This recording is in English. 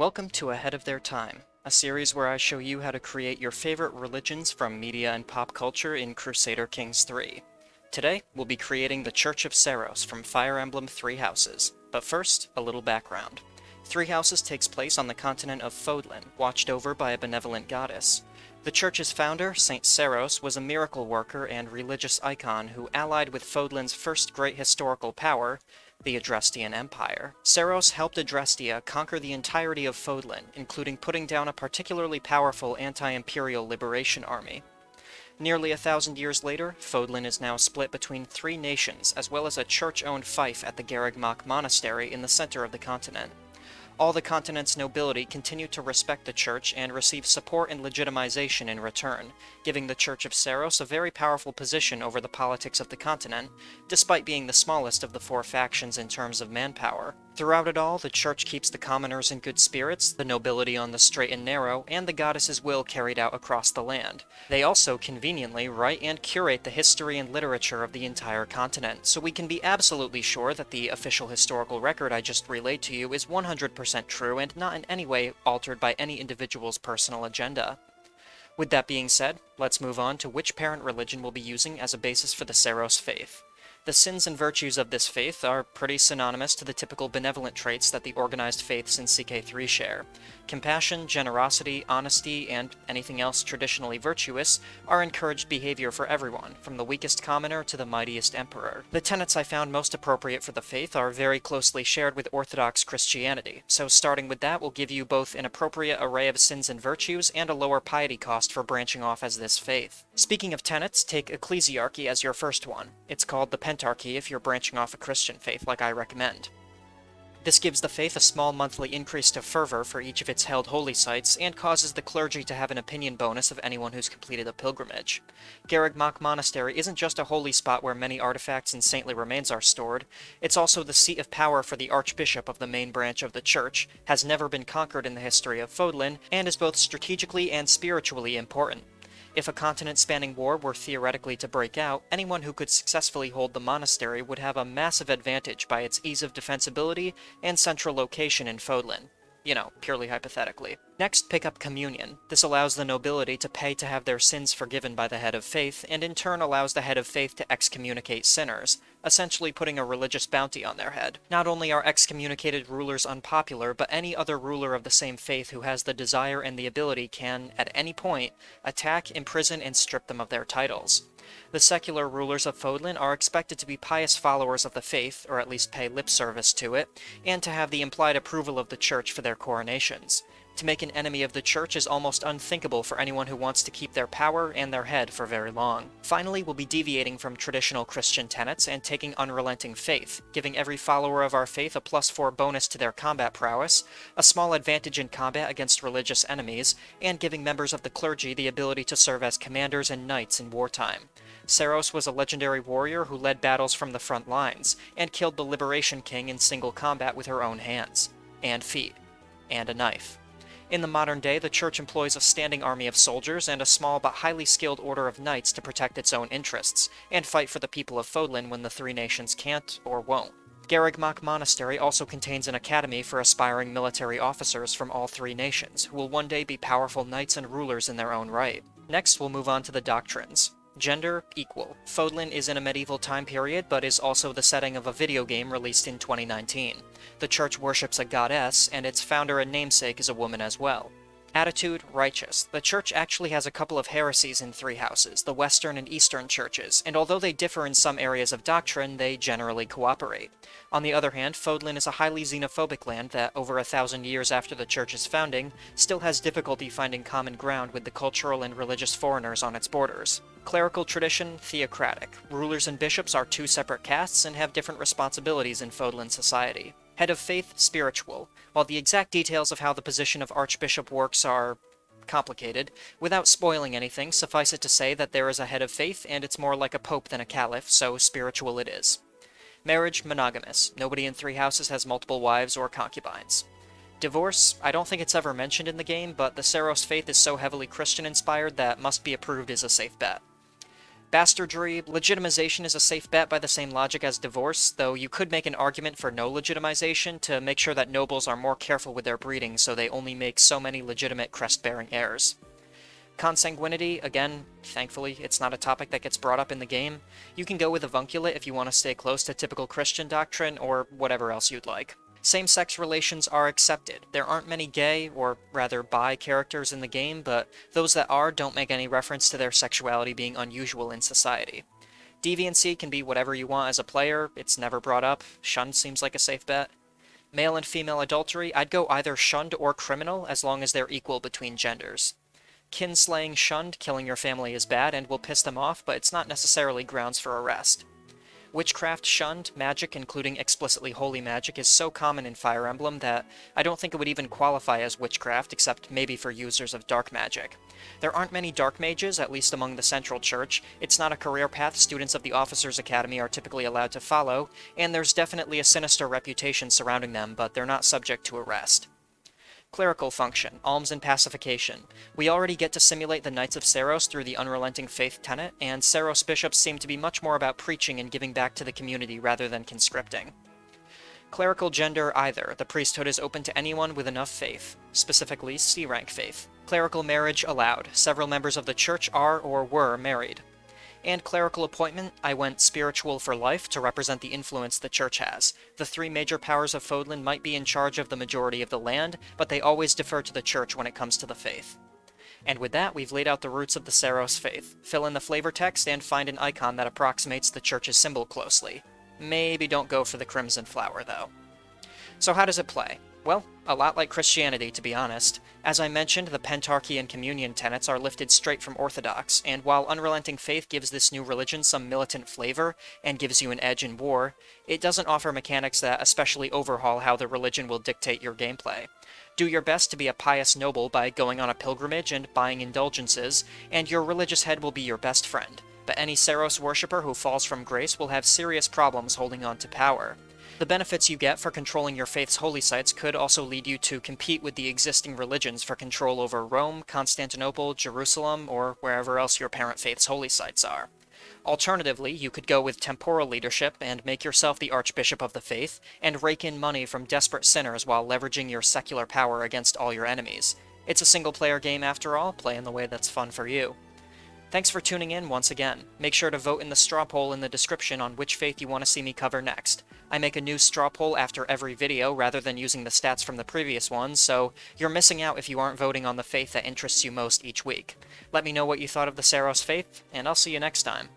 Welcome to Ahead of Their Time, a series where I show you how to create your favorite religions from media and pop culture in Crusader Kings 3. Today, we'll be creating the Church of Seiros from Fire Emblem Three Houses, but first, a little background. Three Houses takes place on the continent of Fodlan, watched over by a benevolent goddess. The church's founder, Saint Seiros, was a miracle worker and religious icon who allied with Fodlan's first great historical power, the Adrestian Empire. Seiros helped Adrestia conquer the entirety of Fodlan, including putting down a particularly powerful anti-imperial liberation army. Nearly 1,000 years later, Fodlan is now split between three nations, as well as a church-owned fief at the Garrigmach Monastery in the center of the continent. All the continent's nobility continue to respect the church and receive support and legitimization in return, giving the Church of Seiros a very powerful position over the politics of the continent, despite being the smallest of the four factions in terms of manpower. Throughout it all, the church keeps the commoners in good spirits, the nobility on the straight and narrow, and the goddess's will carried out across the land. They also conveniently write and curate the history and literature of the entire continent, so we can be absolutely sure that the official historical record I just relayed to you is 100% true and not in any way altered by any individual's personal agenda. With that being said, let's move on to which parent religion we'll be using as a basis for the Seiros faith. The sins and virtues of this faith are pretty synonymous to the typical benevolent traits that the organized faiths in CK3 share. Compassion, generosity, honesty, and anything else traditionally virtuous are encouraged behavior for everyone, from the weakest commoner to the mightiest emperor. The tenets I found most appropriate for the faith are very closely shared with Orthodox Christianity, so starting with that will give you both an appropriate array of sins and virtues and a lower piety cost for branching off as this faith. Speaking of tenets, take ecclesiarchy as your first one. It's called the Pentarchy if you're branching off a Christian faith, like I recommend. This gives the faith a small monthly increase to fervor for each of its held holy sites, and causes the clergy to have an opinion bonus of anyone who's completed a pilgrimage. Garrigmach Monastery isn't just a holy spot where many artifacts and saintly remains are stored, it's also the seat of power for the archbishop of the main branch of the church, has never been conquered in the history of Fodlan, and is both strategically and spiritually important. If a continent-spanning war were theoretically to break out, anyone who could successfully hold the monastery would have a massive advantage by its ease of defensibility and central location in Fodlan. You know, purely hypothetically. Next, pick up communion. This allows the nobility to pay to have their sins forgiven by the head of faith, and in turn allows the head of faith to excommunicate sinners, essentially putting a religious bounty on their head. Not only are excommunicated rulers unpopular, but any other ruler of the same faith who has the desire and the ability can, at any point, attack, imprison, and strip them of their titles. The secular rulers of Fodlan are expected to be pious followers of the faith, or at least pay lip service to it, and to have the implied approval of the church for their coronations. To make an enemy of the church is almost unthinkable for anyone who wants to keep their power and their head for very long. Finally, we'll be deviating from traditional Christian tenets and taking unrelenting faith, giving every follower of our faith a +4 bonus to their combat prowess, a small advantage in combat against religious enemies, and giving members of the clergy the ability to serve as commanders and knights in wartime. Seiros was a legendary warrior who led battles from the front lines, and killed the Liberation King in single combat with her own hands, and feet, and a knife. In the modern day, the church employs a standing army of soldiers and a small but highly skilled order of knights to protect its own interests, and fight for the people of Fodlan when the three nations can't or won't. Garrigmach Monastery also contains an academy for aspiring military officers from all three nations, who will one day be powerful knights and rulers in their own right. Next, we'll move on to the Doctrines. Gender, equal. Fodlan is in a medieval time period, but is also the setting of a video game released in 2019. The church worships a goddess, and its founder and namesake is a woman as well. Attitude, righteous. The church actually has a couple of heresies in Three Houses, the Western and Eastern churches, and although they differ in some areas of doctrine, they generally cooperate. On the other hand, Fodlan is a highly xenophobic land that, over 1,000 years after the church's founding, still has difficulty finding common ground with the cultural and religious foreigners on its borders. Clerical tradition, theocratic. Rulers and bishops are two separate castes and have different responsibilities in Fodlan society. Head of faith, spiritual. While the exact details of how the position of archbishop works are complicated, without spoiling anything, suffice it to say that there is a head of faith, and it's more like a pope than a caliph, so spiritual it is. Marriage, monogamous. Nobody in Three Houses has multiple wives or concubines. Divorce, I don't think it's ever mentioned in the game, but the Seiros faith is so heavily Christian-inspired that must be approved is a safe bet. Bastardry, legitimization is a safe bet by the same logic as divorce, though you could make an argument for no legitimization to make sure that nobles are more careful with their breeding so they only make so many legitimate crest-bearing heirs. Consanguinity, again, thankfully, it's not a topic that gets brought up in the game. You can go with avunculate if you want to stay close to typical Christian doctrine, or whatever else you'd like. Same-sex relations are accepted. There aren't many gay, or rather bi, characters in the game, but those that are don't make any reference to their sexuality being unusual in society. Deviancy can be whatever you want as a player, it's never brought up. Shunned seems like a safe bet. Male and female adultery, I'd go either shunned or criminal as long as they're equal between genders. Kinslaying shunned, killing your family is bad and will piss them off, but it's not necessarily grounds for arrest. Witchcraft shunned, magic, including explicitly holy magic, is so common in Fire Emblem that I don't think it would even qualify as witchcraft, except maybe for users of dark magic. There aren't many dark mages, at least among the Central Church. It's not a career path students of the Officers' Academy are typically allowed to follow, and there's definitely a sinister reputation surrounding them, but they're not subject to arrest. Clerical Function, Alms and Pacification. We already get to simulate the Knights of Seiros through the Unrelenting Faith tenet, and Seiros bishops seem to be much more about preaching and giving back to the community rather than conscripting. Clerical Gender Either. The priesthood is open to anyone with enough faith, specifically C-rank faith. Clerical marriage allowed. Several members of the church are or were married. And clerical appointment, I went spiritual for life to represent the influence the church has. The three major powers of Fodlan might be in charge of the majority of the land, but they always defer to the church when it comes to the faith. And with that, we've laid out the roots of the Seiros faith. Fill in the flavor text and find an icon that approximates the church's symbol closely. Maybe don't go for the crimson flower, though. So how does it play? Well, a lot like Christianity, to be honest. As I mentioned, the Pentarchy and Communion tenets are lifted straight from Orthodox, and while Unrelenting Faith gives this new religion some militant flavor and gives you an edge in war, it doesn't offer mechanics that especially overhaul how the religion will dictate your gameplay. Do your best to be a pious noble by going on a pilgrimage and buying indulgences, and your religious head will be your best friend. But any Seiros worshipper who falls from grace will have serious problems holding on to power. The benefits you get for controlling your faith's holy sites could also lead you to compete with the existing religions for control over Rome, Constantinople, Jerusalem, or wherever else your parent faith's holy sites are. Alternatively, you could go with temporal leadership and make yourself the Archbishop of the Faith, and rake in money from desperate sinners while leveraging your secular power against all your enemies. It's a single-player game after all, play in the way that's fun for you. Thanks for tuning in once again. Make sure to vote in the straw poll in the description on which faith you want to see me cover next. I make a new straw poll after every video rather than using the stats from the previous ones, so you're missing out if you aren't voting on the faith that interests you most each week. Let me know what you thought of the Seiros faith, and I'll see you next time.